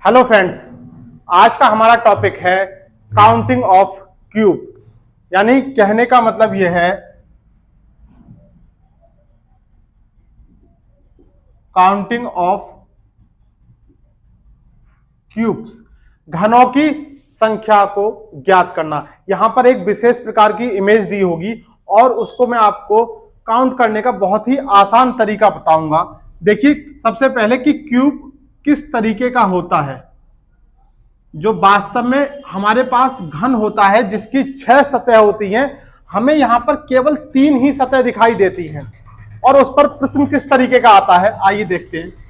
Hello friends, आज का हमारा टॉपिक है काउंटिंग ऑफ क्यूब। यानी कहने का मतलब यह है काउंटिंग ऑफ क्यूब्स, घनों की संख्या को ज्ञात करना। यहां पर एक विशेष प्रकार की इमेज दी होगी और उसको मैं आपको काउंट करने का बहुत ही आसान तरीका बताऊंगा। देखिए, सबसे पहले कि क्यूब किस तरीके का होता है। जो वास्तव में हमारे पास घन होता है जिसकी 6 सतह होती हैं, हमें यहां पर केवल 3 ही सतह दिखाई देती हैं। और उस पर प्रश्न किस तरीके का आता है, आइए देखते हैं।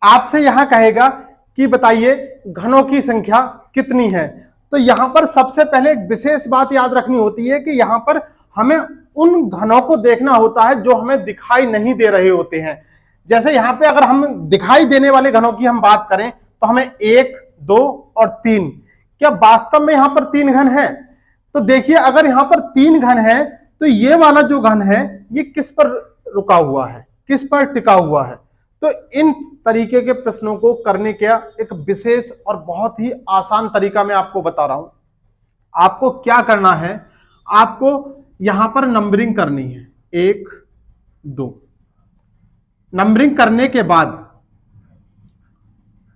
आपसे यहां कहेगा कि बताइए घनों की संख्या कितनी है। तो यहां पर सबसे पहले एक विशेष बात याद रखनी होती है कि यहां पर हमें उन घनों को देखना होता है जो हमें दिखाई नहीं दे रहे होते हैं। जैसे यहां पे अगर हम दिखाई देने वाले घनों की हम बात करें तो हमें 1, 2 और 3। क्या वास्तव में यहां पर 3 घन है? तो देखिए, अगर यहां पर 3 घन है तो ये वाला जो घन है ये किस पर रुका हुआ है, किस पर टिका हुआ है। तो इन तरीके के प्रश्नों को करने का एक विशेष और बहुत ही आसान तरीका मैं आपको बता रहा हूं। आपको क्या करना है, आपको यहां पर नंबरिंग करनी है 1, 2। नंबरिंग करने के बाद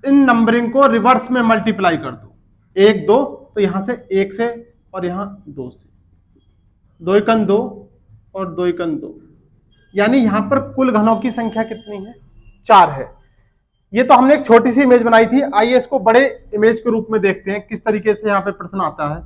इन नंबरिंग को रिवर्स में मल्टीप्लाई कर दो। 1, 2, तो यहां से 1 से और यहां 2 से, 2 एकन 2 और 2 एकन 2, यानी यहां पर कुल घनों की संख्या कितनी है? 4 है। ये तो हमने एक छोटी सी इमेज बनाई थी, आइए इसको बड़े इमेज के रूप में देखते हैं किस तरीके से यहां पे प्रश्न आता है।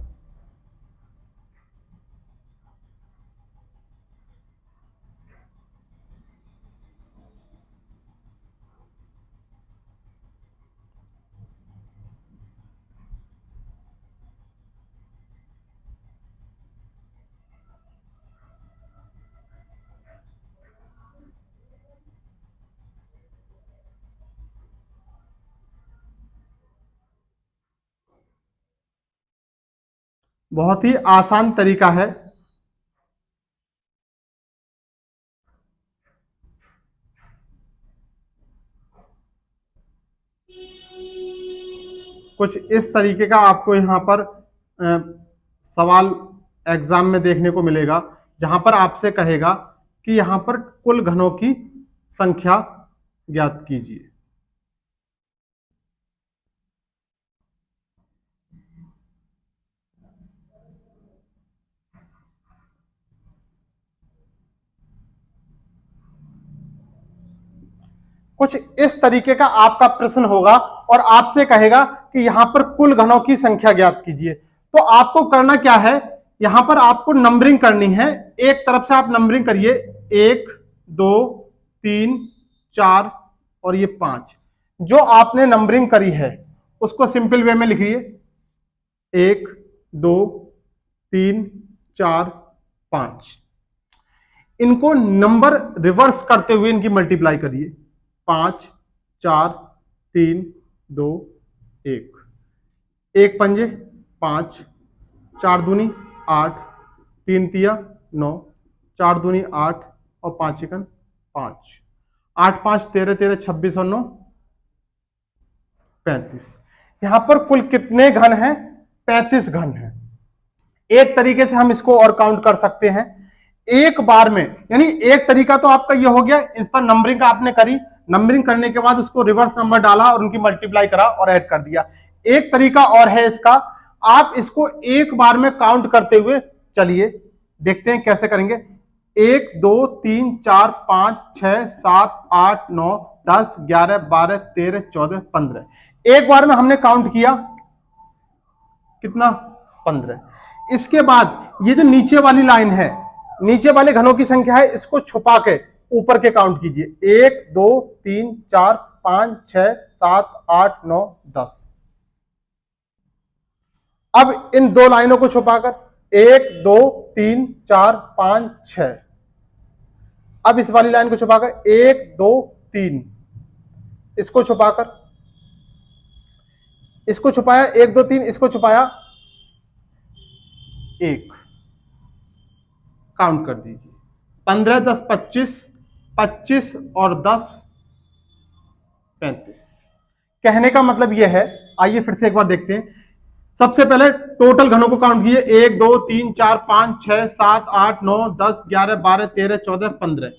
बहुत ही आसान तरीका है। कुछ इस तरीके का आपको यहां पर सवाल एग्जाम में देखने को मिलेगा, जहां पर आपसे कहेगा कि यहां पर कुल घनों की संख्या ज्ञात कीजिए। कुछ इस तरीके का आपका प्रश्न होगा और आपसे कहेगा कि यहां पर कुल घनों की संख्या ज्ञात कीजिए। तो आपको करना क्या है, यहां पर आपको नंबरिंग करनी है। एक तरफ से आप नंबरिंग करिए, 1, 2, 3, 4 और ये 5। जो आपने नंबरिंग करी है उसको सिंपल वे में लिखिए, 1, 2, 3, 4, 5। इनको नंबर रिवर्स करते हुए इनकी मल्टीप्लाई करिए, 5, 4, 3, 2, 1। 1 पंजे 5, 4 दूनी 8, 3 तिया 9, 4 दूनी 8 और 5 एकन 5। 8, 5, 13, 13, 26 और 9 35। यहां पर कुल कितने घन हैं? 35 घन हैं। एक तरीके से हम इसको और काउंट कर सकते हैं एक बार में। यानी एक तरीका तो आपका ये हो गया, इस पर नंबरिंग आपने करी, नंबरिंग करने के बाद उसको रिवर्स नंबर डाला और उनकी मल्टीप्लाई करा और ऐड कर दिया। एक तरीका और है इसका, आप इसको एक बार में काउंट करते हुए चलिए, देखते हैं कैसे करेंगे। 1, 2, 3, 4, 5, 6, 7, 8, 9, 10, 11, 12, 13, 14, 15। एक बार में हमने काउंट किया कितना? 15। इसके बाद ये जो नीचे वाली लाइन है, नीचे वाले घनों की संख्या है, इसको छुपा के ऊपर के काउंट कीजिए। 1, 2, 3, 4, 5, 6, 7, 8, 9, 10। अब इन दो लाइनों को छुपाकर 1 2 3 4 5 6। अब इस वाली लाइन को छुपाकर 1 2 3, इसको छुपाकर, इसको छुपाया 1 2 3, इसको छुपाया 1, काउंट कर दीजिए 15 10 25, 25 और 10 35। कहने का मतलब यह है, आइए फिर से एक बार देखते हैं। सबसे पहले टोटल घनों को काउंट कीजिए 1 2 3 4 5 6 7 8 9 10 11 12 13 14 15।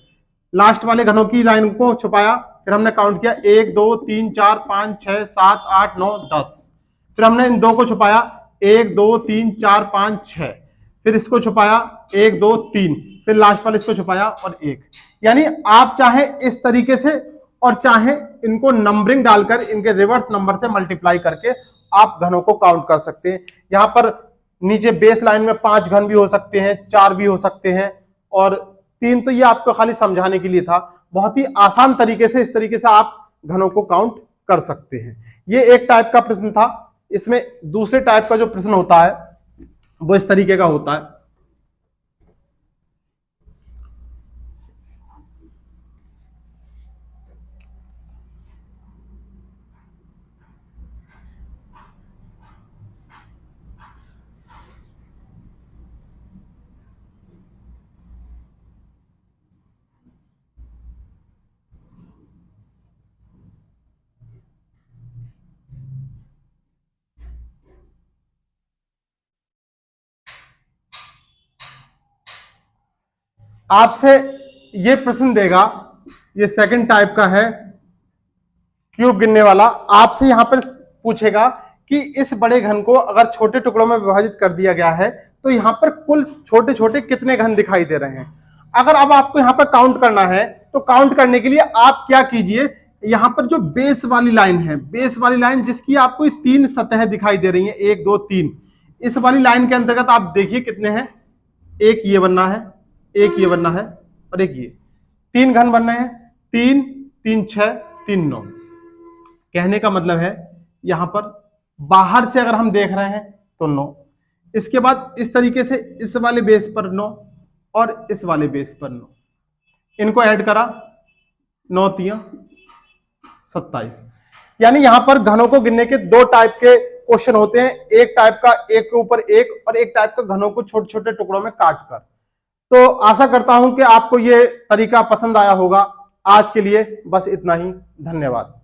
लास्ट वाले घनों की लाइन को छुपाया, फिर हमने काउंट किया 1 2 3 4 5 6 7 8 9 10। फिर हमने इन दो को छुपाया 1 2 3 4 5 6, फिर इसको छुपाया 1 2 3, फिर लास्ट वाले इसको छुपाया और 1। यानी आप चाहे इस तरीके से और चाहे इनको नंबरिंग डालकर इनके रिवर्स नंबर से मल्टीप्लाई करके आप घनों को काउंट कर सकते हैं। यहां पर नीचे बेस लाइन में 5 घन भी हो सकते हैं, 4 भी हो सकते हैं और 3 तो ये आपको खाली समझाने के लिए था। बहुत ही आसान तरीके से इस तरीके से आप घनों को काउंट कर सकते हैं। ये एक टाइप का प्रश्न था। इसमें दूसरे टाइप का जो प्रश्न होता है वो इस तरीके का होता है। आपसे ये प्रश्न देगा, ये सेकंड टाइप का है, क्यूब गिनने वाला। आपसे यहां पर पूछेगा कि इस बड़े घन को अगर छोटे टुकड़ों में विभाजित कर दिया गया है तो यहां पर कुल छोटे छोटे कितने घन दिखाई दे रहे हैं। अगर अब आपको यहां पर काउंट करना है तो काउंट करने के लिए आप क्या कीजिए, यहां पर जो बेस वाली लाइन है, बेस वाली लाइन जिसकी आपको 3 सतह दिखाई दे रही है 1 2 3, इस वाली लाइन के अंतर्गत आप देखिए कितने हैं। एक ये बनना है, एक ये बनना है और एक ये, 3 घन बनने हैं। 3 3 6 3 9। कहने का मतलब है यहां पर बाहर से अगर हम देख रहे हैं तो 9, इसके बाद इस तरीके से इस वाले बेस पर 9 और इस वाले बेस पर 9, इनको ऐड करा 9 3 27। यानी यहां पर घनों को गिनने के 2 टाइप के क्वेश्चन होते हैं। एक टाइप का एक के ऊपर एक और एक टाइप का घनों को छोटे छोटे टुकड़ों में काट कर। तो आशा करता हूं कि आपको यह तरीका पसंद आया होगा। आज के लिए बस इतना ही, धन्यवाद।